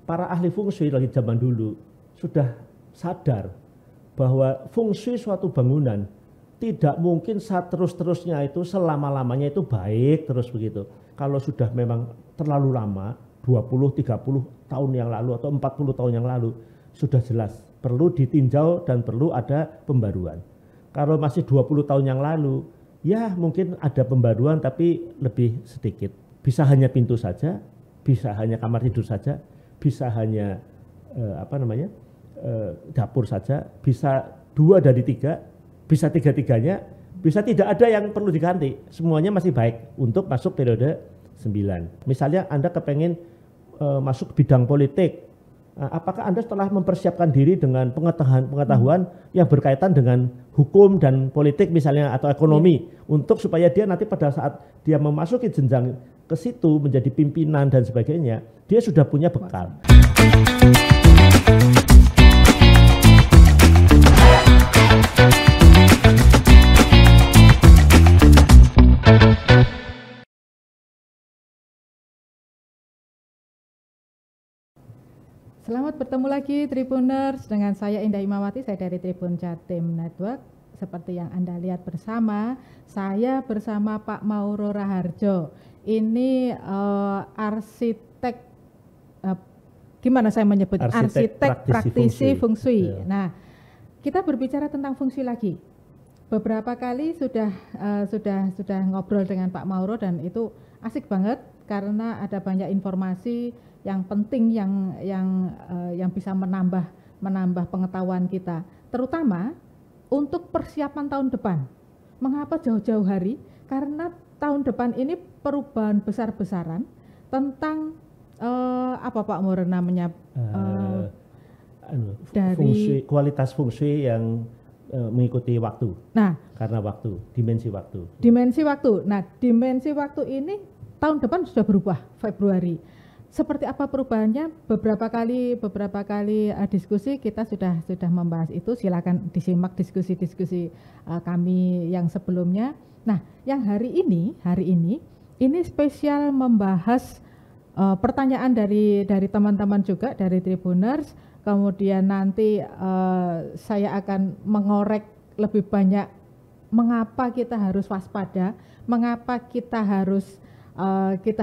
para ahli feng shui lagi zaman dulu sudah sadar bahwa feng shui suatu bangunan tidak mungkin terus-terusnya itu selama-lamanya itu baik terus begitu. Kalau sudah memang terlalu lama, 20-30 tahun yang lalu atau 40 tahun yang lalu, sudah jelas perlu ditinjau dan perlu ada pembaruan. Kalau masih 20 tahun yang lalu, ya mungkin ada pembaruan tapi lebih sedikit. Bisa hanya pintu saja, bisa hanya kamar tidur saja, bisa hanya dapur saja, bisa 2 dari 3, bisa 3-3-nya, bisa tidak ada yang perlu diganti. Semuanya masih baik untuk masuk periode 9. Misalnya Anda kepengen masuk bidang politik, apakah Anda setelah mempersiapkan diri dengan pengetahuan yang berkaitan dengan hukum dan politik misalnya atau ekonomi untuk supaya dia nanti pada saat dia memasuki jenjang ke situ menjadi pimpinan dan sebagainya, dia sudah punya bekal. Selamat bertemu lagi Tribuners, dengan saya Indah Imawati, saya dari Tribun Jatim Network. Seperti yang Anda lihat bersama, saya bersama Pak Mauro Raharjo. Ini arsitek, gimana saya menyebut? Arsitek praktisi feng shui. Ya. Nah, kita berbicara tentang feng shui lagi. Beberapa kali sudah ngobrol dengan Pak Mauro dan itu asik banget karena ada banyak informasi yang penting yang bisa menambah pengetahuan kita, terutama untuk persiapan tahun depan. Mengapa jauh-jauh hari? Karena tahun depan ini perubahan besar-besaran tentang apa Pak Mauro namanya? Dari kualitas feng shui yang mengikuti waktu. Nah, karena waktu, dimensi waktu. Dimensi waktu. Nah, dimensi waktu ini tahun depan sudah berubah Februari. Seperti apa perubahannya? Beberapa kali diskusi kita sudah membahas itu. Silakan disimak diskusi kami yang sebelumnya. Nah, yang hari ini ini spesial membahas pertanyaan dari teman-teman juga dari Tribuners. Kemudian nanti saya akan mengorek lebih banyak mengapa kita harus waspada, mengapa kita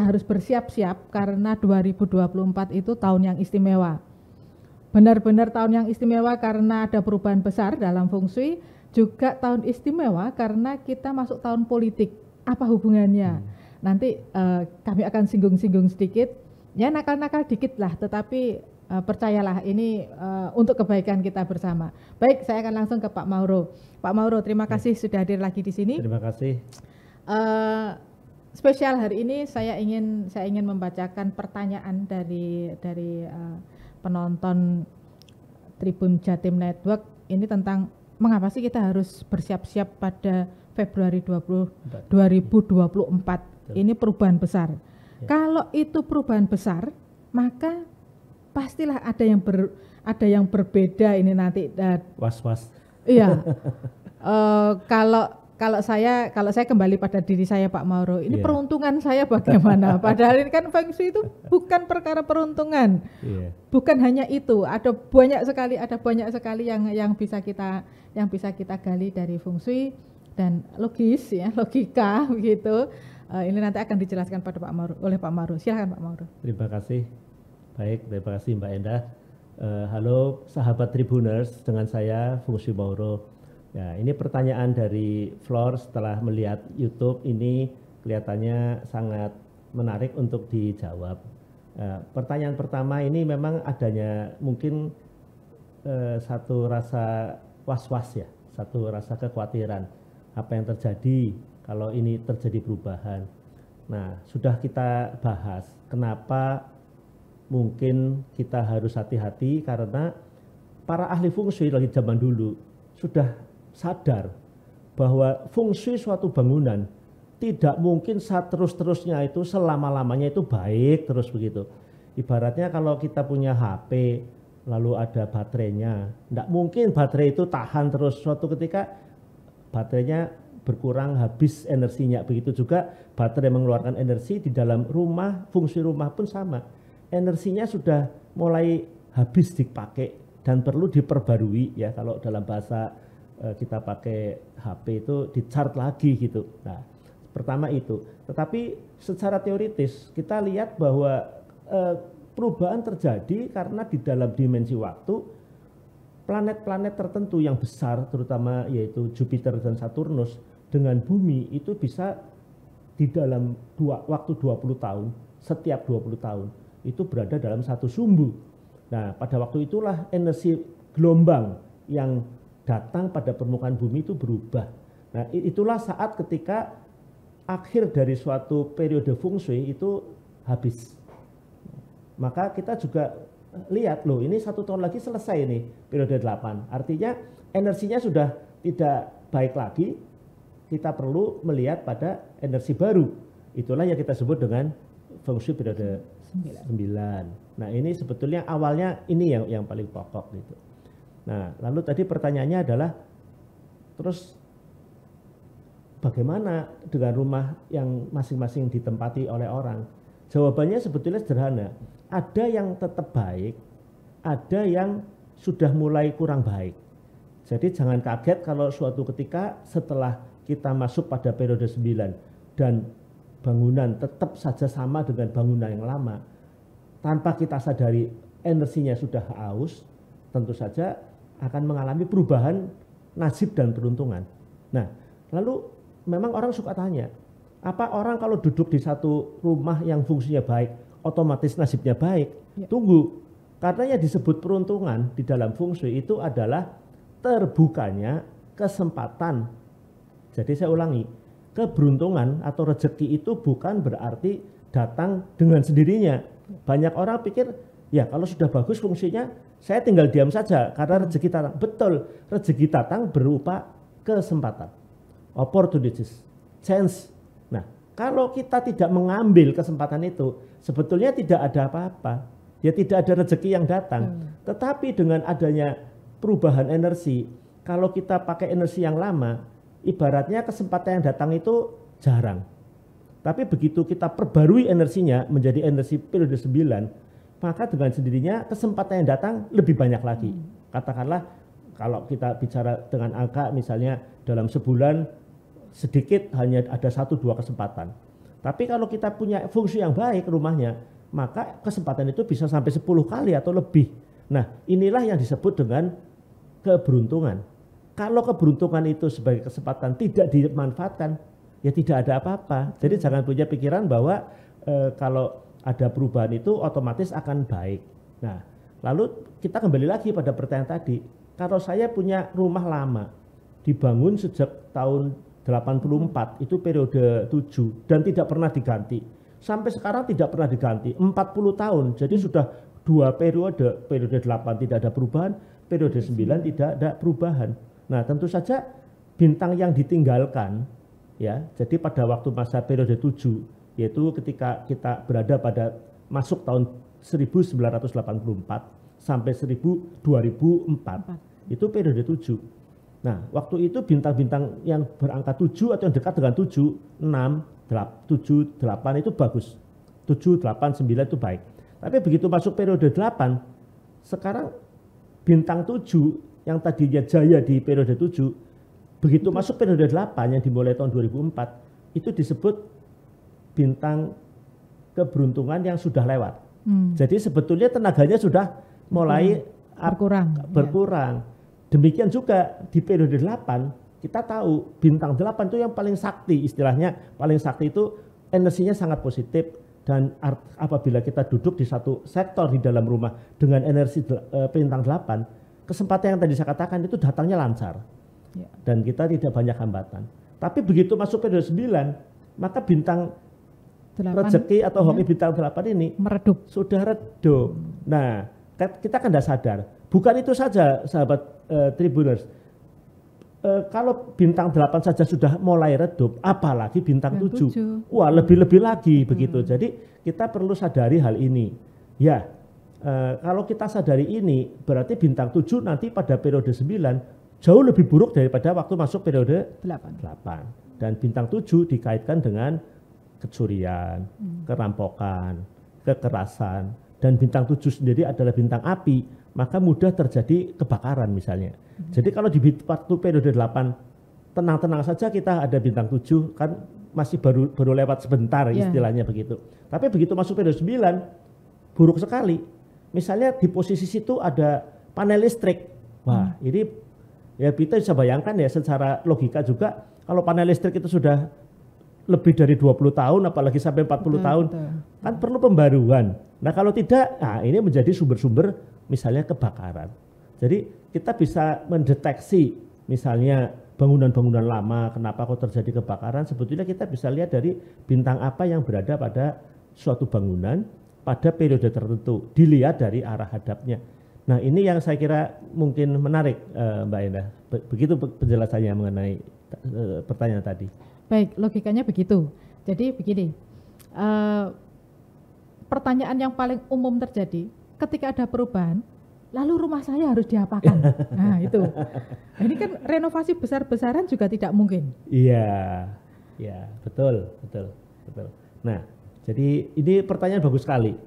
harus bersiap-siap karena 2024 itu tahun yang istimewa. Benar-benar tahun yang istimewa karena ada perubahan besar dalam feng shui, juga tahun istimewa karena kita masuk tahun politik. Apa hubungannya? Nanti kami akan singgung-singgung sedikit, ya nakal-nakal dikit lah, tetapi percayalah ini untuk kebaikan kita bersama. Baik, saya akan langsung ke Pak Mauro. Pak Mauro, terima kasih sudah hadir lagi di sini. Terima kasih. Spesial hari ini saya ingin membacakan pertanyaan dari penonton Tribun Jatim Network ini tentang mengapa sih kita harus bersiap-siap pada Februari 2024. Ini perubahan besar. Ya. Kalau itu perubahan besar, maka pastilah ada yang berbeda ini nanti. Was-was. Iya. Kalau saya kembali pada diri saya Pak Mauro, ini peruntungan saya bagaimana? Padahal ini kan feng shui itu bukan perkara peruntungan, bukan hanya itu. Ada banyak sekali yang bisa kita gali dari feng shui dan logika begitu. Ini nanti akan dijelaskan oleh Pak Mauro. Silakan Pak Mauro. Terima kasih. Baik, terima kasih Mbak Endah. Halo sahabat Tribuners, dengan saya Feng Shui Mauro. Ya, ini pertanyaan dari Flor setelah melihat YouTube ini kelihatannya sangat menarik untuk dijawab. Pertanyaan pertama ini memang adanya mungkin satu rasa was-was ya, satu rasa kekhawatiran apa yang terjadi kalau ini terjadi perubahan. Nah, sudah kita bahas kenapa mungkin kita harus hati-hati karena para ahli feng shui lagi zaman dulu sudah sadar bahwa feng shui suatu bangunan tidak mungkin terus-terusnya itu selama-lamanya itu baik terus begitu. Ibaratnya kalau kita punya HP lalu ada baterainya, tidak mungkin baterai itu tahan terus, suatu ketika baterainya berkurang, habis energinya. Begitu juga baterai mengeluarkan energi di dalam rumah, fungsi rumah pun sama. Energinya sudah mulai habis dipakai dan perlu diperbarui ya, kalau dalam bahasa kita pakai HP itu di-charge lagi gitu. Nah, pertama itu. Tetapi secara teoritis kita lihat bahwa perubahan terjadi karena di dalam dimensi waktu planet-planet tertentu yang besar, terutama yaitu Jupiter dan Saturnus dengan bumi itu bisa di dalam waktu 20 tahun, setiap 20 tahun itu berada dalam satu sumbu. Nah, pada waktu itulah energi gelombang yang datang pada permukaan bumi itu berubah. Nah, itulah saat ketika akhir dari suatu periode feng shui itu habis. Maka kita juga lihat, loh ini 1 tahun lagi selesai nih periode 8. Artinya energinya sudah tidak baik lagi, kita perlu melihat pada energi baru. Itulah yang kita sebut dengan feng shui periode 9. Nah, ini sebetulnya awalnya ini yang paling pokok gitu. Nah, lalu tadi pertanyaannya adalah terus bagaimana dengan rumah yang masing-masing ditempati oleh orang? Jawabannya sebetulnya sederhana. Ada yang tetap baik, ada yang sudah mulai kurang baik. Jadi jangan kaget kalau suatu ketika setelah kita masuk pada periode 9 dan bangunan tetap saja sama dengan bangunan yang lama, tanpa kita sadari energinya sudah haus, tentu saja akan mengalami perubahan nasib dan peruntungan. Nah, lalu memang orang suka tanya, apa orang kalau duduk di satu rumah yang fungsinya baik, otomatis nasibnya baik? Ya. Tunggu, karena yang disebut peruntungan di dalam feng shui itu adalah terbukanya kesempatan. Jadi saya ulangi, keberuntungan atau rezeki itu bukan berarti datang dengan sendirinya. Banyak orang pikir, ya kalau sudah bagus fungsinya, saya tinggal diam saja karena rezeki datang. Betul, rezeki datang berupa kesempatan, opportunities, chance. Nah, kalau kita tidak mengambil kesempatan itu, sebetulnya tidak ada apa-apa. Ya tidak ada rezeki yang datang. Tetapi dengan adanya perubahan energi, kalau kita pakai energi yang lama, ibaratnya kesempatan yang datang itu jarang. Tapi begitu kita perbarui energinya menjadi energi periode 9, maka dengan sendirinya kesempatan yang datang lebih banyak lagi. Katakanlah kalau kita bicara dengan angka misalnya dalam sebulan sedikit hanya ada 1-2 kesempatan. Tapi kalau kita punya fungsi yang baik rumahnya, maka kesempatan itu bisa sampai 10 kali atau lebih. Nah, inilah yang disebut dengan keberuntungan. Kalau keberuntungan itu sebagai kesempatan tidak dimanfaatkan, ya tidak ada apa-apa. Jadi jangan punya pikiran bahwa kalau ada perubahan itu otomatis akan baik. Nah, lalu kita kembali lagi pada pertanyaan tadi. Kalau saya punya rumah lama, dibangun sejak tahun 84, itu periode 7, dan tidak pernah diganti. Sampai sekarang tidak pernah diganti, 40 tahun. Jadi sudah 2 periode, periode 8 tidak ada perubahan, periode 9 tidak ada perubahan. Nah, tentu saja bintang yang ditinggalkan, ya, jadi pada waktu masa periode 7, yaitu ketika kita berada pada masuk tahun 1984 sampai 2004, itu periode 7. Nah, waktu itu bintang-bintang yang berangka 7 atau yang dekat dengan 7, 6, 7, 8 itu bagus. 7, 8, 9 itu baik. Tapi begitu masuk periode 8, sekarang bintang 7 yang tadinya jaya di periode 7, begitu masuk periode 8 yang dimulai tahun 2004, itu disebut bintang keberuntungan yang sudah lewat. Jadi sebetulnya tenaganya sudah mulai berkurang. Demikian juga di periode 8, kita tahu bintang 8 itu yang paling sakti, istilahnya paling sakti itu energinya sangat positif, dan apabila kita duduk di satu sektor di dalam rumah dengan energi bintang 8, kesempatan yang tadi saya katakan itu datangnya lancar. Dan kita tidak banyak hambatan. Tapi begitu masuk periode 9, maka bintang 8, rezeki atau hoki bintang 8 ini meredup. Sudah redup. Nah, kita kan tidak sadar. Bukan itu saja, sahabat Tribuners. Kalau bintang 8 saja sudah mulai redup, apalagi bintang 7. Wah, lebih-lebih lagi begitu. Jadi kita perlu sadari hal ini. Ya, kalau kita sadari ini, berarti bintang 7 nanti pada periode 9 jauh lebih buruk daripada waktu masuk periode 8. Dan bintang 7 dikaitkan dengan kecurian, kerampokan, kekerasan, dan bintang 7 sendiri adalah bintang api, maka mudah terjadi kebakaran misalnya. Jadi kalau di waktu periode 8 tenang-tenang saja kita ada bintang 7 kan masih baru lewat sebentar istilahnya begitu. Tapi begitu masuk periode 9 buruk sekali. Misalnya di posisi situ ada panel listrik. Wah, ini ya kita bisa bayangkan ya secara logika juga kalau panel listrik itu sudah lebih dari 20 tahun apalagi sampai 40 tahun kan perlu pembaruan. Nah, kalau tidak, nah ini menjadi sumber-sumber misalnya kebakaran. Jadi kita bisa mendeteksi misalnya bangunan-bangunan lama kenapa kok terjadi kebakaran, sebetulnya kita bisa lihat dari bintang apa yang berada pada suatu bangunan pada periode tertentu, dilihat dari arah hadapnya. Nah, ini yang saya kira mungkin menarik Mbak Endah. Begitu penjelasannya mengenai pertanyaan tadi. Baik, logikanya begitu. Jadi begini, pertanyaan yang paling umum terjadi ketika ada perubahan, lalu rumah saya harus diapakan? Nah itu, ini kan renovasi besar-besaran juga tidak mungkin. Iya, ya betul. Nah, jadi ini pertanyaan bagus sekali.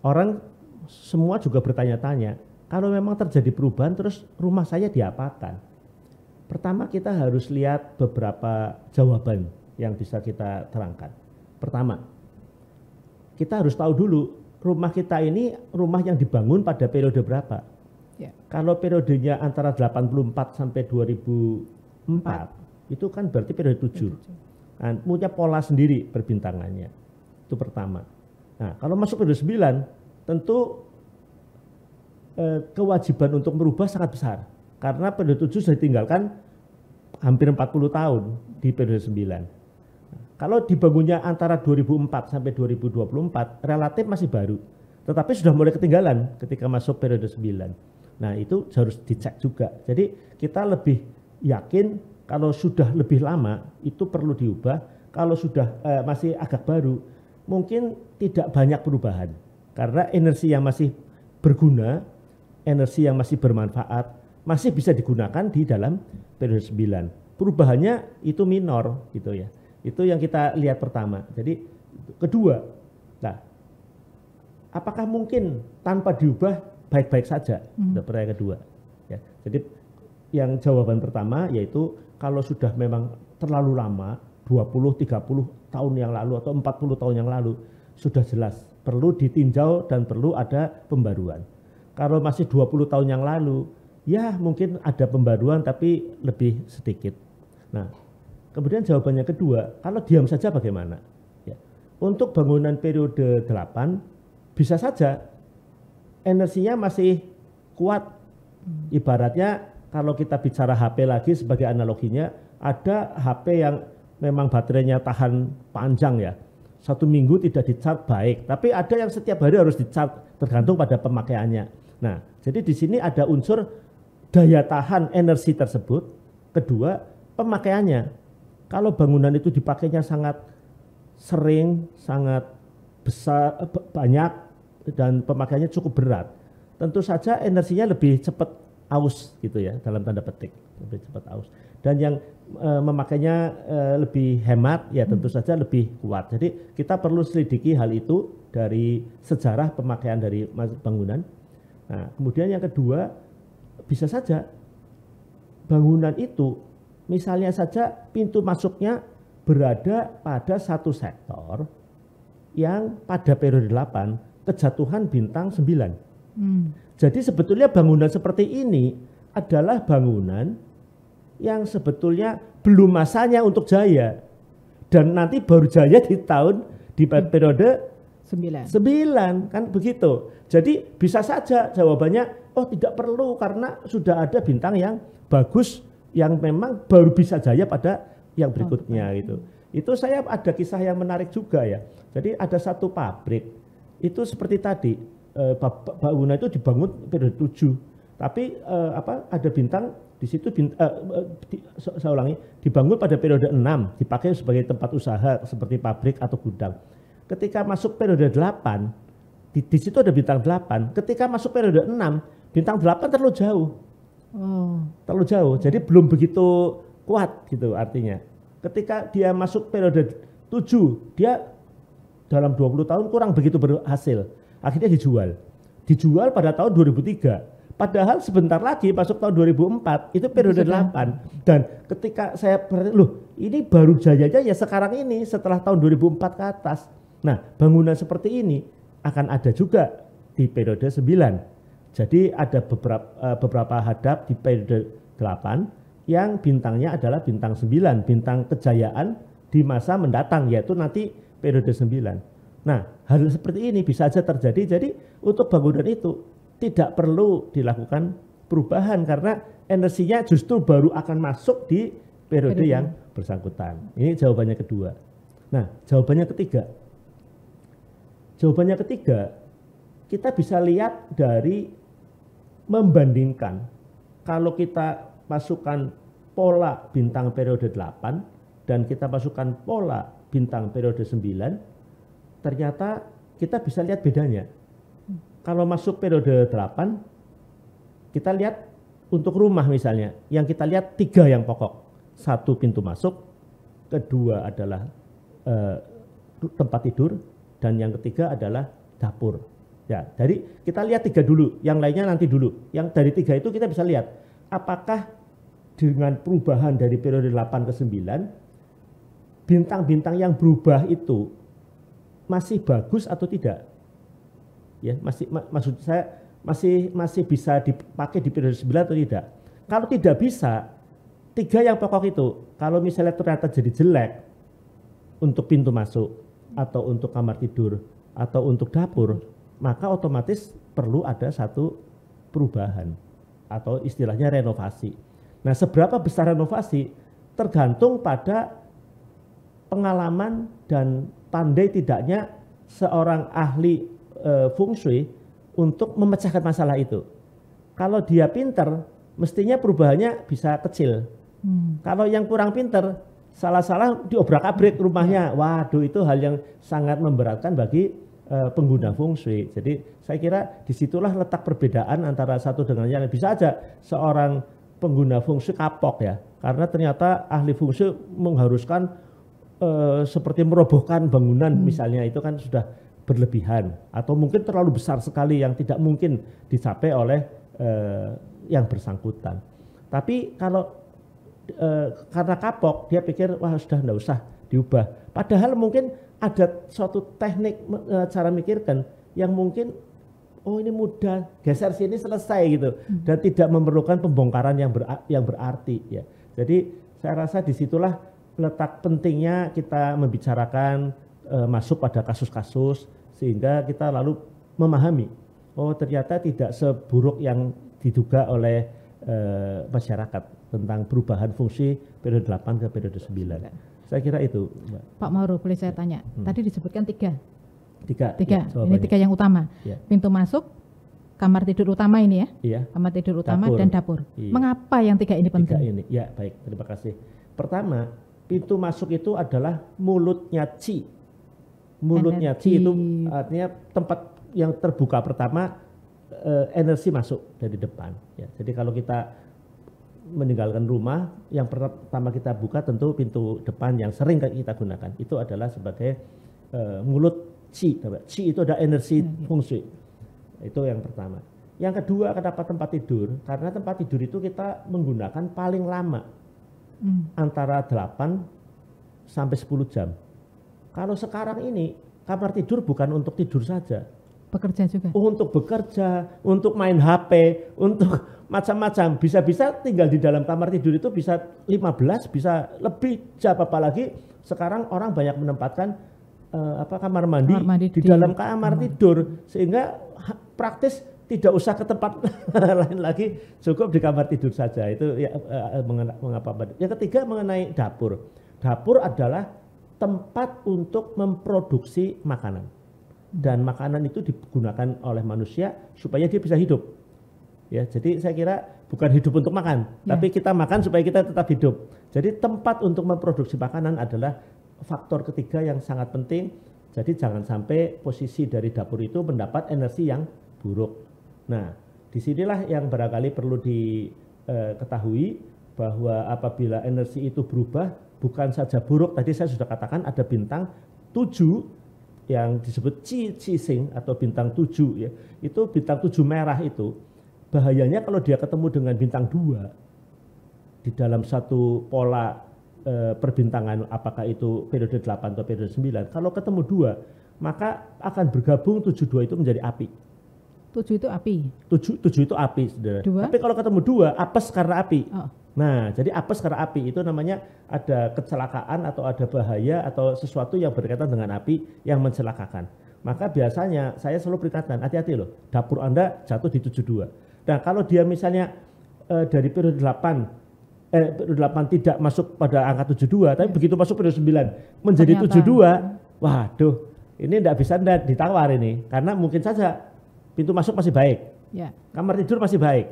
Orang semua juga bertanya-tanya, kalau memang terjadi perubahan terus rumah saya diapakan? Pertama kita harus lihat beberapa jawaban yang bisa kita terangkan. Pertama, kita harus tahu dulu rumah kita ini rumah yang dibangun pada periode berapa. Ya. Kalau periodenya antara 84 sampai 2004, itu kan berarti periode 7. Kan, punya pola sendiri perbintangannya. Itu pertama. Nah, kalau masuk periode 9, tentu kewajiban untuk merubah sangat besar. Karena periode 7 sudah ditinggalkan hampir 40 tahun di periode 9. Kalau dibangunnya antara 2004 sampai 2024 relatif masih baru, tetapi sudah mulai ketinggalan ketika masuk periode 9. Nah itu harus dicek juga. Jadi kita lebih yakin kalau sudah lebih lama itu perlu diubah, kalau sudah masih agak baru mungkin tidak banyak perubahan. Karena energi yang masih berguna, energi yang masih bermanfaat, masih bisa digunakan di dalam periode 9. Perubahannya itu minor gitu ya. Itu yang kita lihat pertama. Jadi kedua, nah, apakah mungkin tanpa diubah baik-baik saja? Pertanyaan kedua. Ya, jadi yang jawaban pertama yaitu kalau sudah memang terlalu lama, 20, 30 tahun yang lalu atau 40 tahun yang lalu, sudah jelas perlu ditinjau dan perlu ada pembaruan. Kalau masih 20 tahun yang lalu, ya mungkin ada pembaruan tapi lebih sedikit. Nah, kemudian jawabannya kedua, kalau diam saja bagaimana? Ya. Untuk bangunan periode 8, bisa saja energinya masih kuat. Ibaratnya kalau kita bicara HP lagi sebagai analoginya, ada HP yang memang baterainya tahan panjang ya. 1 minggu tidak di-charge baik, tapi ada yang setiap hari harus di-charge tergantung pada pemakaiannya. Nah, jadi di sini ada unsur daya tahan energi tersebut. Kedua, pemakaiannya. Kalau bangunan itu dipakainya sangat sering, sangat besar, banyak, dan pemakaiannya cukup berat, tentu saja energinya lebih cepat aus gitu ya, dalam tanda petik, lebih cepat aus. Dan yang memakainya lebih hemat, ya tentu saja lebih kuat. Jadi kita perlu selidiki hal itu dari sejarah pemakaian dari bangunan. Nah, kemudian yang kedua, bisa saja bangunan itu misalnya saja pintu masuknya berada pada satu sektor yang pada periode 8 kejatuhan bintang 9. Jadi sebetulnya bangunan seperti ini adalah bangunan yang sebetulnya belum masanya untuk jaya. Dan nanti baru jaya di periode 9 kan begitu. Jadi bisa saja jawabannya, oh tidak perlu karena sudah ada bintang yang bagus yang memang baru bisa jaya pada yang berikutnya gitu. Itu saya ada kisah yang menarik juga ya. Jadi ada satu pabrik itu seperti tadi bangunan itu dibangun periode 7, tapi ada bintang di situ saya ulangi, dibangun pada periode 6, dipakai sebagai tempat usaha seperti pabrik atau gudang. Ketika masuk periode 8, di situ ada bintang 8. Ketika masuk periode 6, bintang 8 terlalu jauh. Terlalu jauh, jadi belum begitu kuat gitu artinya. Ketika dia masuk periode 7, dia dalam 20 tahun kurang begitu berhasil. Akhirnya dijual pada tahun 2003. Padahal sebentar lagi masuk tahun 2004 itu periode 8. Dan ketika saya loh ini baru jayanya ya sekarang ini setelah tahun 2004 ke atas. Nah bangunan seperti ini akan ada juga di periode 9. Jadi ada beberapa hadap di periode 8 yang bintangnya adalah bintang 9, bintang kejayaan di masa mendatang, yaitu nanti periode 9. Nah hal seperti ini bisa saja terjadi. Jadi untuk bangunan itu tidak perlu dilakukan perubahan karena energinya justru baru akan masuk di periode yang bersangkutan. Ini jawabannya kedua. Nah, jawabannya ketiga. Jawabannya ketiga, kita bisa lihat dari membandingkan. Kalau kita masukkan pola bintang periode 8 dan kita masukkan pola bintang periode 9, ternyata kita bisa lihat bedanya. Kalau masuk periode 8, kita lihat untuk rumah misalnya, yang kita lihat 3 yang pokok. 1 pintu masuk, kedua adalah tempat tidur, dan yang ketiga adalah dapur. Ya, jadi kita lihat 3 dulu, yang lainnya nanti dulu. Yang dari 3 itu kita bisa lihat, apakah dengan perubahan dari periode 8 ke 9, bintang-bintang yang berubah itu masih bagus atau tidak? Ya, maksud saya masih bisa dipakai di periode 9 atau tidak. Kalau tidak bisa, 3 yang pokok itu, kalau misalnya ternyata jadi jelek untuk pintu masuk atau untuk kamar tidur atau untuk dapur, maka otomatis perlu ada satu perubahan atau istilahnya renovasi. Nah, seberapa besar renovasi tergantung pada pengalaman dan pandai tidaknya seorang ahli feng shui untuk memecahkan masalah itu. Kalau dia pinter, mestinya perubahannya bisa kecil. Kalau yang kurang pinter, salah-salah diobrak-abrik rumahnya. Waduh, itu hal yang sangat memberatkan bagi pengguna feng shui. Jadi saya kira disitulah letak perbedaan antara satu dengan yang lain. Bisa aja seorang pengguna feng shui kapok ya, karena ternyata ahli feng shui mengharuskan seperti merobohkan bangunan misalnya, itu kan sudah berlebihan atau mungkin terlalu besar sekali yang tidak mungkin dicapai oleh yang bersangkutan. Tapi kalau karena kapok, dia pikir wah sudah enggak usah diubah. Padahal mungkin ada suatu teknik cara mikirkan yang mungkin oh ini mudah, geser sini selesai gitu, dan tidak memerlukan pembongkaran yang berarti ya. Jadi saya rasa disitulah letak pentingnya kita membicarakan masuk pada kasus-kasus sehingga kita lalu memahami oh ternyata tidak seburuk yang diduga oleh masyarakat tentang perubahan fungsi periode 8 ke periode 9. Saya kira itu, Mbak. Pak Mauro, boleh saya tanya? Tadi disebutkan tiga. Ya, Ini 3 yang utama. Ya. Pintu masuk, kamar tidur utama ini ya. Iya. Kamar tidur utama dan dapur. Iya. Mengapa yang 3 ini penting? 3 ini. Ya, baik. Terima kasih. Pertama, pintu masuk itu adalah mulutnya Qi. Mulutnya Qi itu artinya tempat yang terbuka pertama, energi masuk dari depan. Ya, jadi kalau kita meninggalkan rumah, yang pertama kita buka tentu pintu depan yang sering kita gunakan. Itu adalah sebagai mulut Qi. Qi itu ada energi feng shui. Itu yang pertama. Yang kedua, kenapa tempat tidur? Karena tempat tidur itu kita menggunakan paling lama. Antara 8 sampai 10 jam. Kalau sekarang ini kamar tidur bukan untuk tidur saja. Bekerja juga. Untuk bekerja, untuk main HP, untuk macam-macam. Bisa-bisa tinggal di dalam kamar tidur itu bisa 15, bisa lebih jam. Apalagi sekarang orang banyak menempatkan kamar mandi di dalam kamar tidur. Sehingga praktis tidak usah ke tempat lain lagi, cukup di kamar tidur saja. Itu ya, mengapa. Yang ketiga mengenai dapur. Dapur adalah tempat untuk memproduksi makanan. Dan makanan itu digunakan oleh manusia supaya dia bisa hidup. Ya, jadi saya kira bukan hidup untuk makan, tapi kita makan supaya kita tetap hidup. Jadi tempat untuk memproduksi makanan adalah faktor ketiga yang sangat penting. Jadi jangan sampai posisi dari dapur itu mendapat energi yang buruk. Nah, disinilah yang barangkali perlu diketahui bahwa apabila energi itu berubah, bukan saja buruk, tadi saya sudah katakan ada bintang 7 yang disebut Cising atau bintang 7 ya. Itu bintang 7 merah itu bahayanya kalau dia ketemu dengan bintang 2 di dalam satu pola perbintangan, apakah itu periode 8 atau periode 9. Kalau ketemu 2, maka akan bergabung 72 itu menjadi api. 7 itu api. 7 itu api, saudara. Tapi kalau ketemu 2, apes karena api. Oh. Nah, jadi apes karena api itu namanya ada kecelakaan atau ada bahaya atau sesuatu yang berkaitan dengan api yang mencelakakan. Maka biasanya saya selalu peringatkan, hati-hati loh, dapur Anda jatuh di 72. Nah, kalau dia misalnya dari periode 8 tidak masuk pada angka 72, tapi begitu masuk periode 9 menjadi 72, waduh, ini tidak bisa ditawar ini, karena mungkin saja pintu masuk masih baik, kamar tidur masih baik,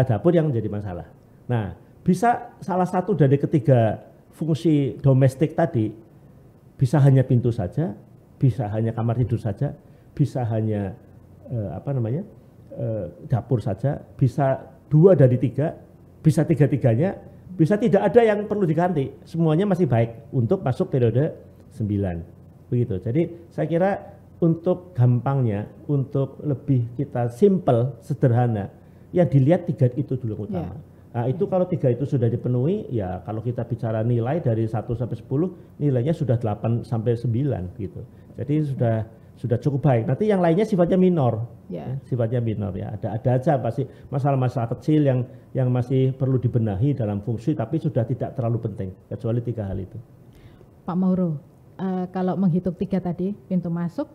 dapur yang menjadi masalah. Nah, bisa salah satu dari ketiga fungsi domestik tadi, bisa hanya pintu saja, bisa hanya kamar tidur saja, bisa hanya dapur saja, bisa 2 dari 3, bisa 3-3-nya, bisa tidak ada yang perlu diganti, semuanya masih baik untuk masuk periode 9. Begitu. Jadi saya kira untuk gampangnya, untuk lebih kita simple, sederhana, ya dilihat 3 itu dulu utama. Nah, itu kalau 3 itu sudah dipenuhi, ya kalau kita bicara nilai dari 1 sampai 10, nilainya sudah 8 sampai 9 gitu. Jadi sudah cukup baik. Nanti yang lainnya sifatnya minor. Sifatnya minor ya. Ada aja pasti masalah-masalah kecil yang masih perlu dibenahi dalam fungsi, tapi sudah tidak terlalu penting kecuali 3 hal itu. Pak Mauro, kalau menghitung 3 tadi, pintu masuk,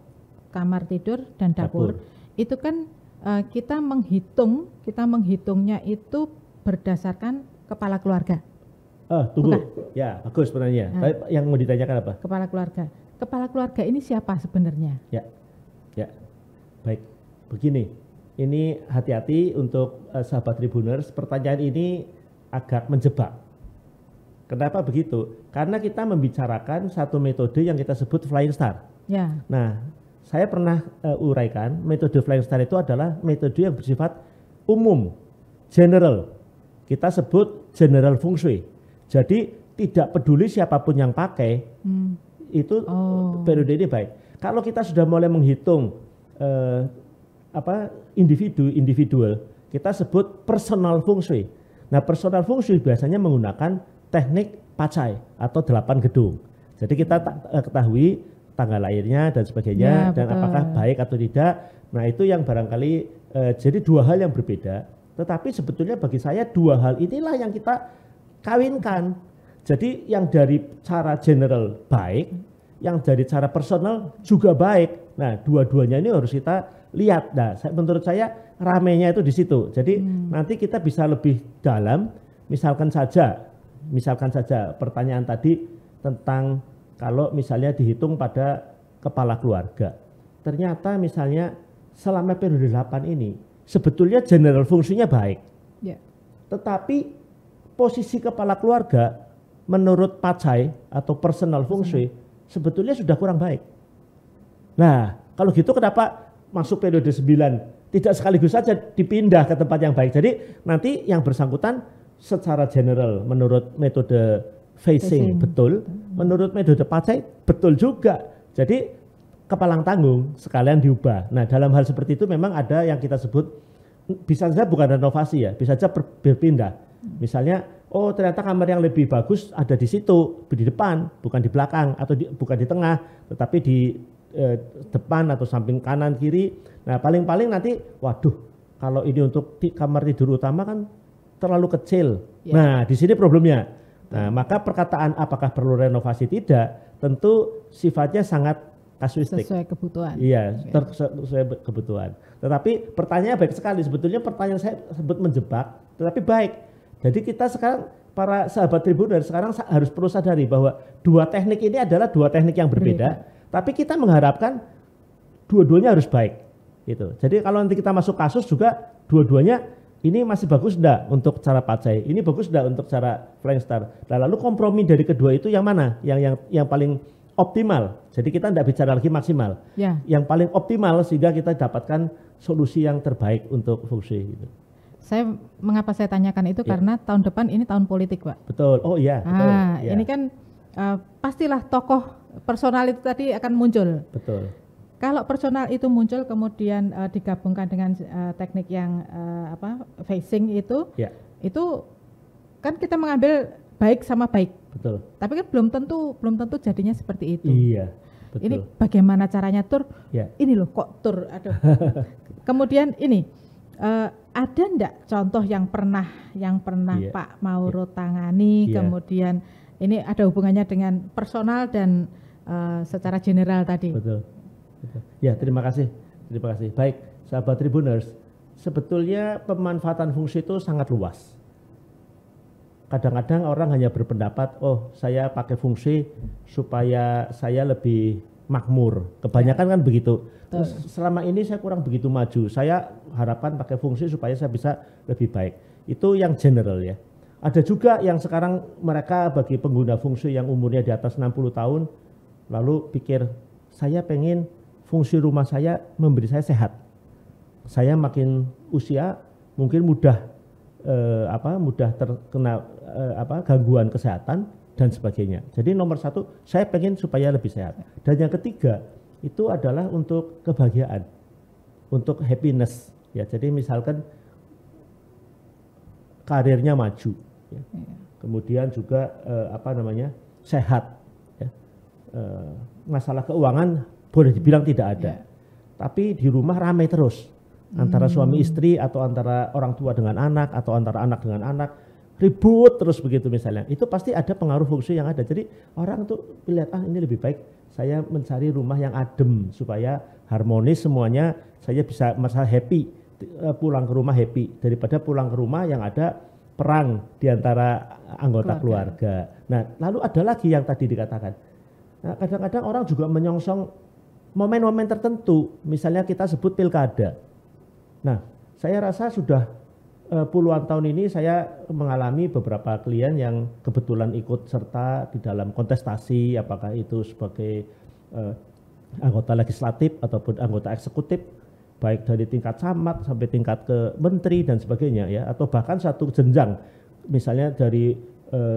kamar tidur dan dapur. Itu kan kita menghitungnya itu berdasarkan kepala keluarga. Tunggu. Bukan? Ya, bagus sebenarnya. Tapi yang mau ditanyakan apa? Kepala keluarga. Kepala keluarga ini siapa sebenarnya? Ya. Baik. Begini. Ini hati-hati untuk sahabat Tribuners, pertanyaan ini agak menjebak. Kenapa begitu? Karena kita membicarakan satu metode yang kita sebut Flying Star. Ya. Nah, saya pernah uraikan metode Flying Star itu adalah metode yang bersifat umum, general. Kita sebut general feng shui. Jadi tidak peduli siapapun yang pakai, itu periode ini baik. Kalau kita sudah mulai menghitung individual, kita sebut personal feng shui. Nah, personal feng shui biasanya menggunakan teknik pacai atau 8 gedung. Jadi kita ketahui tanggal lahirnya dan sebagainya, dan apakah baik atau tidak. Nah, itu yang barangkali jadi 2 hal yang berbeda. Tetapi sebetulnya bagi saya 2 hal inilah yang kita kawinkan. Jadi yang dari cara general baik, yang dari cara personal juga baik. Nah, dua-duanya ini harus kita lihat. Nah, menurut saya ramenya itu di situ. Jadi nanti kita bisa lebih dalam. Misalkan saja pertanyaan tadi tentang kalau misalnya dihitung pada kepala keluarga. Ternyata misalnya selama periode 8 ini sebetulnya general fungsinya baik. Tetapi posisi kepala keluarga menurut pacai atau personal feng shui sebetulnya sudah kurang baik. Nah, kalau gitu kenapa masuk periode 9 tidak sekaligus saja dipindah ke tempat yang baik? Jadi nanti yang bersangkutan secara general menurut metode facing betul, menurut metode pacai betul juga. Jadi kepalang tanggung sekalian diubah. Nah, dalam hal seperti itu memang ada yang kita sebut, bisa saja bukan renovasi ya, bisa saja berpindah. Misalnya, ternyata kamar yang lebih bagus ada di situ, di depan, bukan di belakang, atau bukan di tengah, tetapi di depan atau samping kanan kiri. Nah, paling-paling nanti, waduh, kalau ini untuk kamar tidur utama kan terlalu kecil. Nah, di sini problemnya. Nah, maka perkataan apakah perlu renovasi tidak, tentu sifatnya sangat kasuistik. Sesuai kebutuhan. Iya, sesuai kebutuhan. Tetapi pertanyaannya baik sekali. Sebetulnya pertanyaan saya sebut menjebak, tetapi baik. Jadi kita sekarang, para sahabat Tribuner sekarang harus perlu sadari bahwa 2 teknik ini adalah 2 teknik yang berbeda. Tapi kita mengharapkan dua-duanya harus baik. Gitu. Jadi kalau nanti kita masuk kasus juga dua-duanya ini masih bagus enggak untuk cara pacai, ini bagus enggak untuk cara Flying Star. Nah, lalu kompromi dari kedua itu yang mana? Yang paling optimal. Jadi kita tidak bicara lagi maksimal. Yang paling optimal sehingga kita dapatkan solusi yang terbaik untuk feng shui gitu. Mengapa saya tanyakan itu karena tahun depan ini tahun politik, Pak. Betul. Oh iya, betul. Ini kan pastilah tokoh personal itu tadi akan muncul. Betul. Kalau personal itu muncul kemudian digabungkan dengan teknik yang facing itu, itu kan kita mengambil baik sama baik. Betul. Tapi kan belum tentu jadinya seperti itu. Iya, betul. Ini bagaimana caranya tur? Ini loh kok tur. Aduh. Kemudian ini ada enggak contoh yang pernah Pak Mauro tangani, kemudian ini ada hubungannya dengan personal dan secara general tadi. Betul. Ya, terima kasih. Baik, sahabat Tribuners, sebetulnya pemanfaatan fungsi itu sangat luas. Kadang-kadang orang hanya berpendapat, oh saya pakai fungsi supaya saya lebih makmur. Kebanyakan kan begitu. Terus selama ini saya kurang begitu maju. Saya harapan pakai fungsi supaya saya bisa lebih baik. Itu yang general ya. Ada juga yang sekarang mereka bagi pengguna fungsi yang umurnya di atas 60 tahun, lalu pikir saya pengen fungsi rumah saya memberi saya sehat. Saya makin usia mungkin mudah terkena gangguan kesehatan dan sebagainya. Jadi nomor satu, saya pengen supaya lebih sehat. Dan yang ketiga itu adalah untuk kebahagiaan, untuk happiness. Ya, jadi misalkan karirnya maju, ya. Kemudian juga sehat. Ya. Masalah keuangan boleh dibilang tidak ada, tapi di rumah ramai terus antara suami istri atau antara orang tua dengan anak atau antara anak dengan anak ribut terus begitu misalnya, itu pasti ada pengaruh fungsi yang ada. Jadi orang tuh lihat ini lebih baik saya mencari rumah yang adem supaya harmonis semuanya, saya bisa merasa happy pulang ke rumah happy daripada pulang ke rumah yang ada perang di antara anggota keluarga. Nah lalu ada lagi yang tadi dikatakan, nah kadang-kadang orang juga menyongsong momen-momen tertentu, misalnya kita sebut pilkada. Nah, saya rasa sudah puluhan tahun ini saya mengalami beberapa klien yang kebetulan ikut serta di dalam kontestasi, apakah itu sebagai anggota legislatif ataupun anggota eksekutif, baik dari tingkat camat sampai tingkat ke menteri dan sebagainya ya, atau bahkan satu jenjang, misalnya dari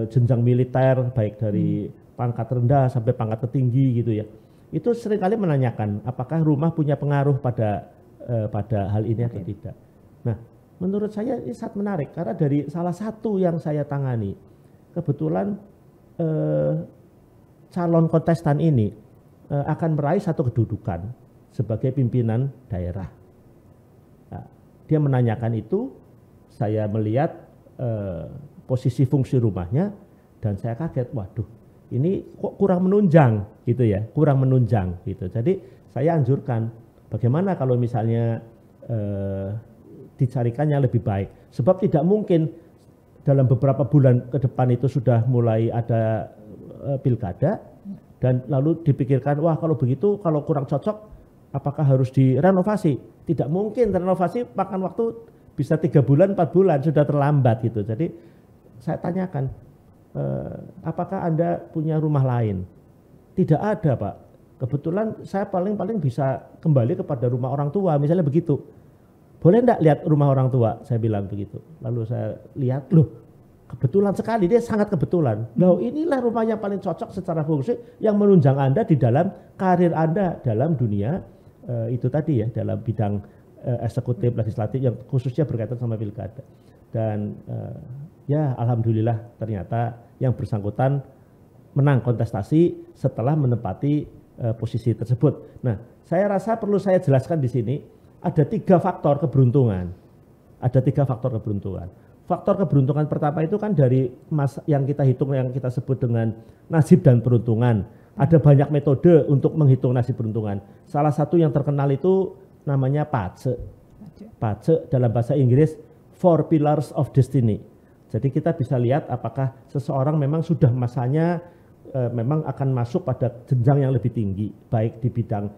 jenjang militer, baik dari pangkat rendah sampai pangkat tertinggi gitu ya. Itu seringkali menanyakan apakah rumah punya pengaruh pada hal ini atau tidak. Nah, menurut saya ini sangat menarik karena dari salah satu yang saya tangani, kebetulan calon kontestan ini akan meraih satu kedudukan sebagai pimpinan daerah. Nah, dia menanyakan itu, saya melihat posisi fungsi rumahnya dan saya kaget, waduh, ini kok kurang menunjang gitu ya, kurang menunjang gitu. Jadi saya anjurkan bagaimana kalau misalnya dicarikan yang lebih baik. Sebab tidak mungkin dalam beberapa bulan ke depan itu sudah mulai ada pilkada dan lalu dipikirkan, wah kalau begitu kalau kurang cocok apakah harus direnovasi? Tidak mungkin, renovasi makan waktu bisa 3 bulan, 4 bulan, sudah terlambat gitu. Jadi saya tanyakan, apakah Anda punya rumah lain? Tidak ada Pak. Kebetulan saya paling bisa kembali kepada rumah orang tua, misalnya begitu. Boleh enggak lihat rumah orang tua? Saya bilang begitu. Lalu saya lihat, loh kebetulan sekali, dia sangat kebetulan. Loh inilah rumah yang paling cocok secara fungsi yang menunjang Anda di dalam karir Anda dalam dunia itu tadi ya, dalam bidang eksekutif, legislatif yang khususnya berkaitan sama pilkada. Dan ya alhamdulillah ternyata yang bersangkutan menang kontestasi setelah menempati posisi tersebut. Nah, saya rasa perlu saya jelaskan di sini ada 3 faktor keberuntungan. Ada 3 faktor keberuntungan. Faktor keberuntungan pertama itu kan dari yang kita hitung, yang kita sebut dengan nasib dan peruntungan. Ada banyak metode untuk menghitung nasib peruntungan. Salah satu yang terkenal itu namanya PACE. PACE dalam bahasa Inggris 4 Pillars of Destiny. Jadi kita bisa lihat apakah seseorang memang sudah masanya memang akan masuk pada jenjang yang lebih tinggi, baik di bidang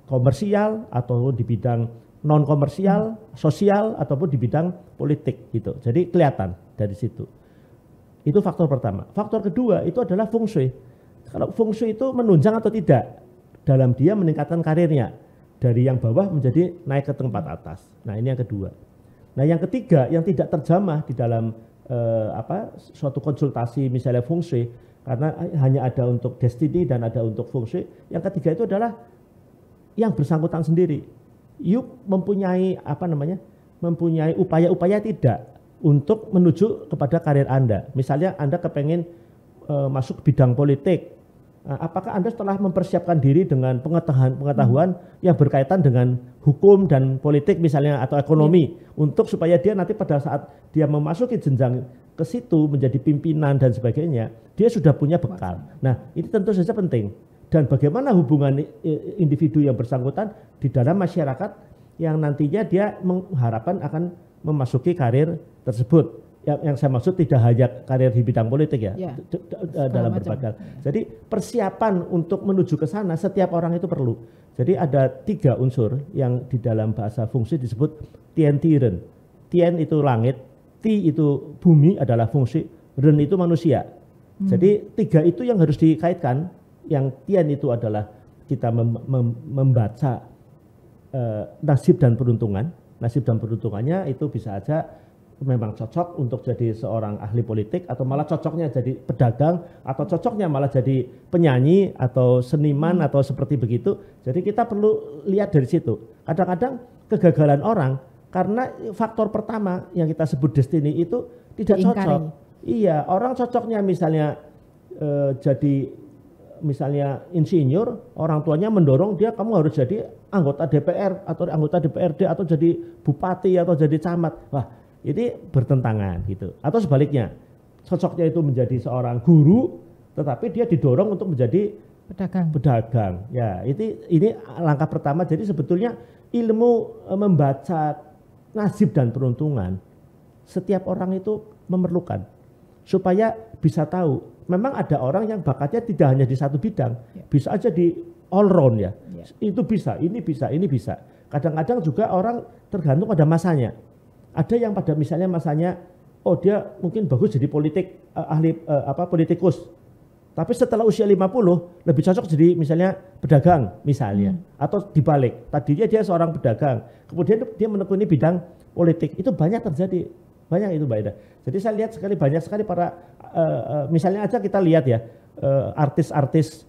komersial atau di bidang non komersial, sosial ataupun di bidang politik gitu. Jadi kelihatan dari situ. Itu faktor pertama. Faktor kedua itu adalah feng shui. Kalau feng shui itu menunjang atau tidak dalam dia meningkatkan karirnya dari yang bawah menjadi naik ke tempat atas. Nah, ini yang kedua. Nah, yang ketiga yang tidak terjamah di dalam suatu konsultasi misalnya feng shui, karena hanya ada untuk destiny dan ada untuk feng shui. Yang ketiga itu adalah yang bersangkutan sendiri. Yuk mempunyai mempunyai upaya-upaya tidak untuk menuju kepada karir Anda. Misalnya Anda kepengen masuk bidang politik. Apakah Anda setelah mempersiapkan diri dengan pengetahuan yang berkaitan dengan hukum dan politik misalnya atau ekonomi untuk supaya dia nanti pada saat dia memasuki jenjang ke situ menjadi pimpinan dan sebagainya, dia sudah punya bekal. Nah, ini tentu saja penting. Dan bagaimana hubungan individu yang bersangkutan di dalam masyarakat yang nantinya dia mengharapkan akan memasuki karir tersebut. Yang saya maksud tidak hanya karir di bidang politik ya, dalam berbagai hal. Jadi persiapan untuk menuju ke sana setiap orang itu perlu. Jadi ada 3 unsur yang di dalam bahasa fungsi disebut tien tiren. Tien itu langit, ti itu bumi adalah fungsi, ren itu manusia. Jadi 3 itu yang harus dikaitkan. Yang tien itu adalah kita membaca nasib dan peruntungan. Nasib dan peruntungannya itu bisa aja memang cocok untuk jadi seorang ahli politik atau malah cocoknya jadi pedagang atau cocoknya malah jadi penyanyi atau seniman atau seperti begitu. Jadi kita perlu lihat dari situ. Kadang-kadang kegagalan orang karena faktor pertama yang kita sebut destiny itu tidak cocok. Iya, orang cocoknya misalnya jadi misalnya insinyur, orang tuanya mendorong dia kamu harus jadi anggota DPR atau anggota DPRD atau jadi bupati atau jadi camat. Wah, ini bertentangan gitu. Atau sebaliknya, cocoknya itu menjadi seorang guru, tetapi dia didorong untuk menjadi pedagang. Ya, ini langkah pertama. Jadi sebetulnya ilmu membaca nasib dan peruntungan setiap orang itu memerlukan supaya bisa tahu. Memang ada orang yang bakatnya tidak hanya di satu bidang, bisa aja di all round ya. Itu bisa, ini bisa, ini bisa. Kadang-kadang juga orang tergantung pada masanya. Ada yang pada misalnya masanya, oh dia mungkin bagus jadi politik, politikus. Tapi setelah usia 50 lebih cocok jadi misalnya pedagang misalnya. Atau dibalik, tadinya dia seorang pedagang, kemudian dia menekuni bidang politik. Itu banyak terjadi, banyak itu Mbak Ida. Jadi saya lihat banyak sekali para, misalnya aja kita lihat ya, artis-artis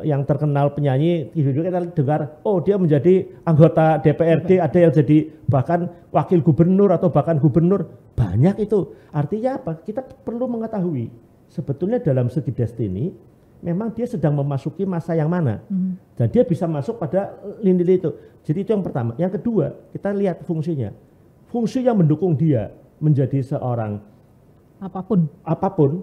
yang terkenal penyanyi, kita dengar, oh dia menjadi anggota DPRD, ada yang jadi bahkan wakil gubernur atau bahkan gubernur, banyak itu. Artinya apa? Kita perlu mengetahui sebetulnya dalam segi destiny, memang dia sedang memasuki masa yang mana, dan dia bisa masuk pada lini itu. Jadi itu yang pertama. Yang kedua, kita lihat fungsinya, fungsi yang mendukung dia menjadi seorang apapun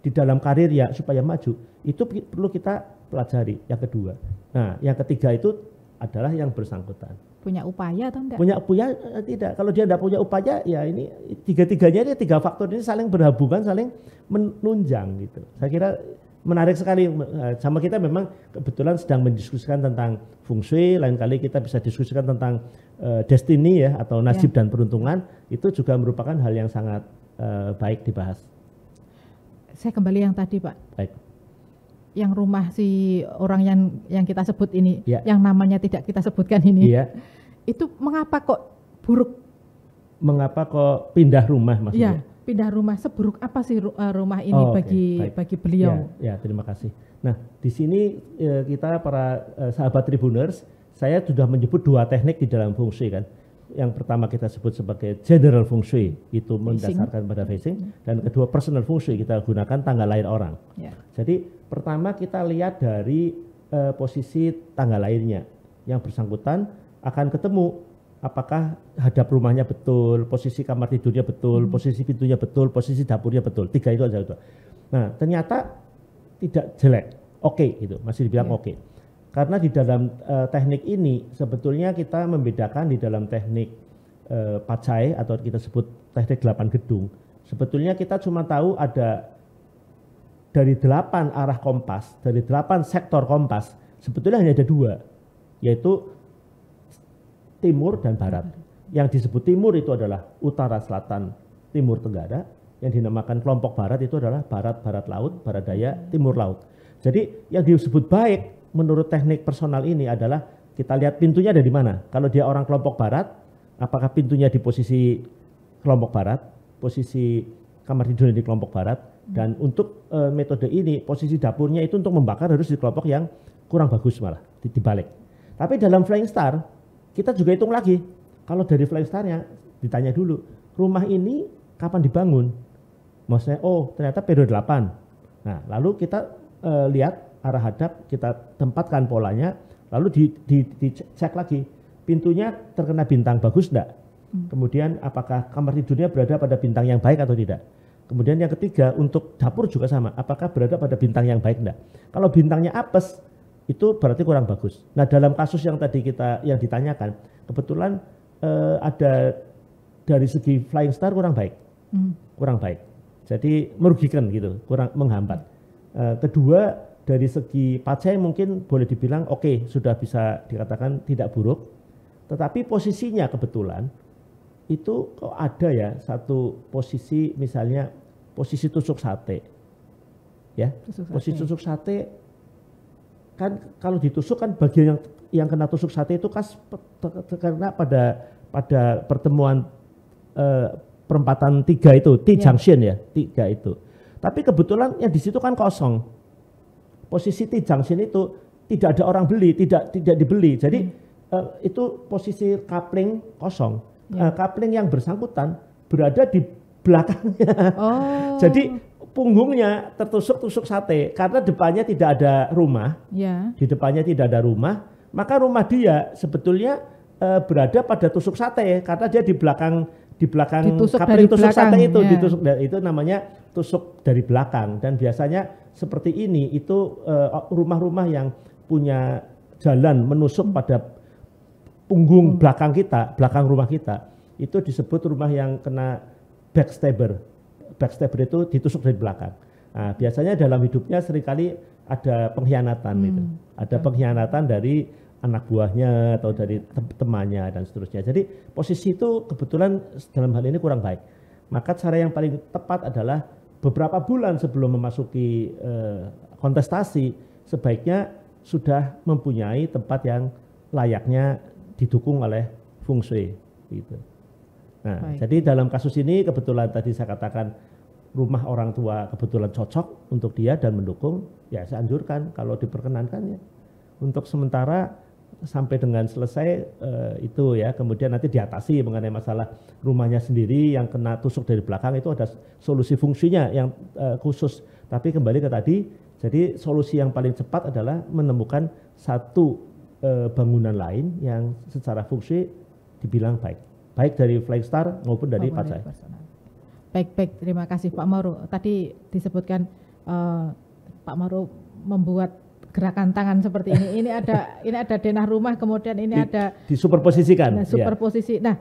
di dalam karir ya supaya maju, itu perlu kita pelajari. Yang kedua. Nah, yang ketiga itu adalah yang bersangkutan. Punya upaya atau enggak? Punya upaya tidak. Kalau dia tidak punya upaya, ya ini tiga-tiganya ini 3 faktor ini saling berhubungan, saling menunjang gitu. Saya kira menarik sekali. Sama kita memang kebetulan sedang mendiskusikan tentang feng shui, lain kali kita bisa diskusikan tentang destiny ya atau nasib dan peruntungan. Itu juga merupakan hal yang sangat baik dibahas. Saya kembali yang tadi Pak. Baik. Yang rumah si orang yang kita sebut ini, yang namanya tidak kita sebutkan ini, itu mengapa kok buruk? Mengapa kok pindah rumah maksudnya? Ya, pindah rumah. Seburuk apa sih rumah ini bagi beliau? Ya, terima kasih. Nah, di sini kita para sahabat Tribuners, saya sudah menyebut 2 teknik di dalam feng shui kan. Yang pertama kita sebut sebagai general feng shui, itu mendasarkan pada phasing, dan kedua personal feng shui, kita gunakan tanggal lahir orang. Jadi pertama kita lihat dari posisi tanggal lahirnya, yang bersangkutan akan ketemu apakah hadap rumahnya betul, posisi kamar tidurnya betul, posisi pintunya betul, posisi dapurnya betul. 3 itu aja. Nah, ternyata tidak jelek, oke, itu masih dibilang oke. Karena di dalam teknik ini sebetulnya kita membedakan di dalam teknik pacai atau kita sebut teknik 8 gedung. Sebetulnya kita cuma tahu ada dari 8 arah kompas, dari 8 sektor kompas, sebetulnya hanya ada 2, yaitu timur dan barat. Yang disebut timur itu adalah utara, selatan, timur, tenggara. Yang dinamakan kelompok barat itu adalah barat, barat laut, barat daya, timur laut. Jadi yang disebut baik menurut teknik personal ini adalah kita lihat pintunya ada di mana. Kalau dia orang kelompok barat, apakah pintunya di posisi kelompok barat, posisi kamar tidurnya di kelompok barat, dan untuk metode ini posisi dapurnya itu untuk membakar harus di kelompok yang kurang bagus malah, dibalik. Tapi dalam Flying Star kita juga hitung lagi. Kalau dari Flying Star-nya ditanya dulu, rumah ini kapan dibangun? Maksudnya, oh ternyata periode 8. Nah, lalu kita lihat arah hadap, kita tempatkan polanya, lalu dicek lagi, pintunya terkena bintang bagus enggak? Kemudian apakah kamar tidurnya berada pada bintang yang baik atau tidak? Kemudian yang ketiga, untuk dapur juga sama, apakah berada pada bintang yang baik enggak? Kalau bintangnya apes, itu berarti kurang bagus. Nah, dalam kasus yang tadi yang ditanyakan, kebetulan ada dari segi Flying Star kurang baik. Kurang baik. Jadi merugikan gitu, kurang menghambat. Kedua, dari segi pacai mungkin boleh dibilang oke, sudah bisa dikatakan tidak buruk. Tetapi posisinya kebetulan itu kok ada ya satu posisi, misalnya posisi tusuk sate. Ya, posisi tusuk sate kan kalau ditusuk kan bagian yang kena tusuk sate itu karena pada pertemuan perempatan 3 itu, T-junction ya, 3 itu. Tapi kebetulan yang di situ kan kosong. Posisi T-junction itu tidak ada orang beli, tidak dibeli. Jadi itu posisi coupling kosong. Coupling yang bersangkutan berada di belakangnya. Oh. Jadi punggungnya tertusuk sate karena depannya tidak ada rumah. Di depannya tidak ada rumah, maka rumah dia sebetulnya berada pada tusuk sate karena dia di belakang coupling tusuk sate itu, itu namanya tusuk dari belakang. Dan biasanya seperti ini itu rumah-rumah yang punya jalan menusuk pada punggung belakang kita, belakang rumah kita, itu disebut rumah yang kena backstabber. Backstabber itu ditusuk dari belakang. Nah, biasanya dalam hidupnya seringkali ada pengkhianatan itu. Ada pengkhianatan dari anak buahnya atau dari temannya dan seterusnya. Jadi posisi itu kebetulan dalam hal ini kurang baik. Maka cara yang paling tepat adalah beberapa bulan sebelum memasuki kontestasi sebaiknya sudah mempunyai tempat yang layaknya didukung oleh feng shui gitu. Nah, jadi dalam kasus ini kebetulan tadi saya katakan rumah orang tua kebetulan cocok untuk dia dan mendukung, ya saya anjurkan kalau diperkenankan ya. Untuk sementara sampai dengan selesai itu ya, kemudian nanti diatasi mengenai masalah rumahnya sendiri yang kena tusuk dari belakang, itu ada solusi fungsinya yang khusus. Tapi kembali ke tadi, jadi solusi yang paling cepat adalah menemukan satu bangunan lain yang secara fungsi dibilang baik dari Flying Star maupun dari Pacai. Baik, terima kasih Pak Mauro. Tadi disebutkan Pak Mauro membuat gerakan tangan seperti ini. Ini ada denah rumah, kemudian ini ada disuperposisikan. Superposisi. Nah,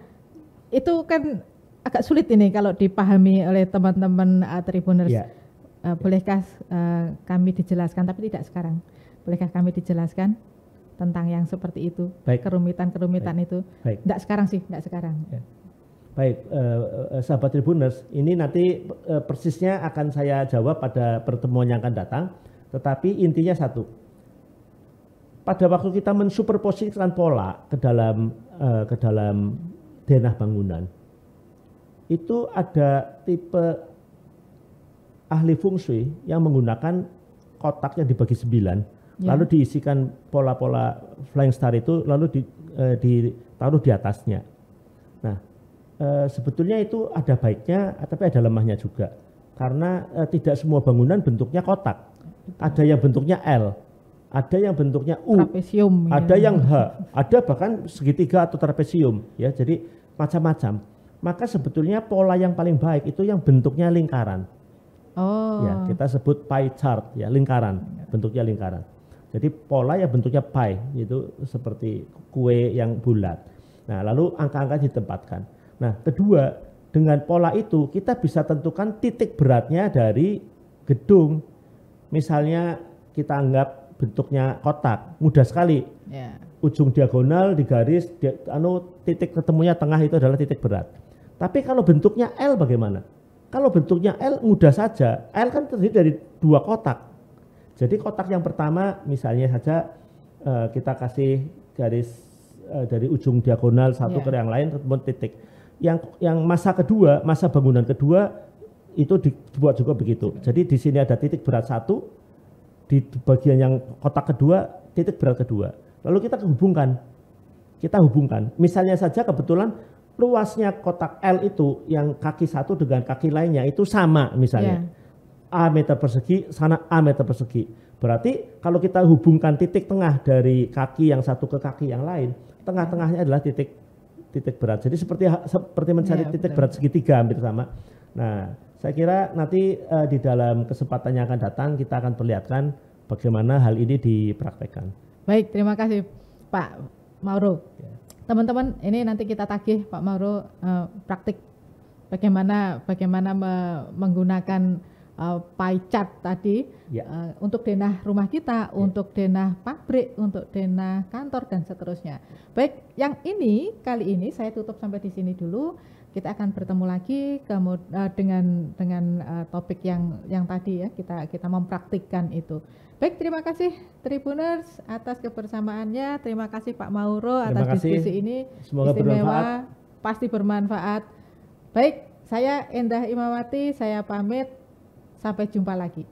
itu kan agak sulit ini kalau dipahami oleh teman-teman Tribuners. Bolehkah kami dijelaskan, tapi tidak sekarang. Bolehkah kami dijelaskan tentang yang seperti itu, kerumitan-kerumitan itu? Tidak sekarang sih, tidak sekarang. Baik, sahabat Tribuners, ini nanti persisnya akan saya jawab pada pertemuan yang akan datang. Tetapi intinya satu, pada waktu kita mensuperposisikan pola ke dalam denah bangunan, itu ada tipe ahli feng shui yang menggunakan kotak yang dibagi 9, lalu diisikan pola-pola Flying Star itu, lalu ditaruh di atasnya. Nah, sebetulnya itu ada baiknya, tapi ada lemahnya juga, karena tidak semua bangunan bentuknya kotak. Ada yang bentuknya L, ada yang bentuknya U, trapesium, ada yang H, ada bahkan segitiga atau trapesium, ya. Jadi macam-macam. Maka sebetulnya pola yang paling baik itu yang bentuknya lingkaran. Ya, kita sebut pie chart, ya, lingkaran, bentuknya lingkaran. Jadi pola yang bentuknya pie, itu seperti kue yang bulat. Nah, lalu angka-angka ditempatkan. Nah, kedua, dengan pola itu kita bisa tentukan titik beratnya dari gedung. Misalnya kita anggap bentuknya kotak, mudah sekali. Ujung diagonal digaris, titik ketemunya tengah itu adalah titik berat. Tapi kalau bentuknya L bagaimana? Kalau bentuknya L mudah saja. L kan terdiri dari 2 kotak. Jadi kotak yang pertama misalnya saja kita kasih garis dari ujung diagonal satu ke yang lain, kemudian titik. Yang masa kedua, masa bangunan kedua itu dibuat juga begitu. Jadi di sini ada titik berat 1, di bagian yang kotak kedua titik berat kedua. Lalu kita hubungkan. Misalnya saja kebetulan luasnya kotak L itu yang kaki satu dengan kaki lainnya itu sama misalnya. A meter persegi, sana A meter persegi. Berarti kalau kita hubungkan titik tengah dari kaki yang satu ke kaki yang lain, tengah-tengahnya adalah titik berat. Jadi seperti mencari titik berat segitiga hampir sama. Nah, saya kira nanti di dalam kesempatan yang akan datang kita akan perlihatkan bagaimana hal ini dipraktekkan. Baik, terima kasih Pak Mauro. Teman-teman, ini nanti kita tagih Pak Mauro praktik bagaimana menggunakan pie chart tadi untuk denah rumah kita, untuk denah pabrik, untuk denah kantor dan seterusnya. Baik, yang kali ini saya tutup sampai di sini dulu. Kita akan bertemu lagi dengan topik yang tadi ya, kita mempraktikkan itu. Baik, terima kasih Tribuners atas kebersamaannya. Terima kasih Pak Mauro atas diskusi ini. Semoga istimewa, pasti bermanfaat. Baik, saya Endah Imawati, saya pamit. Sampai jumpa lagi.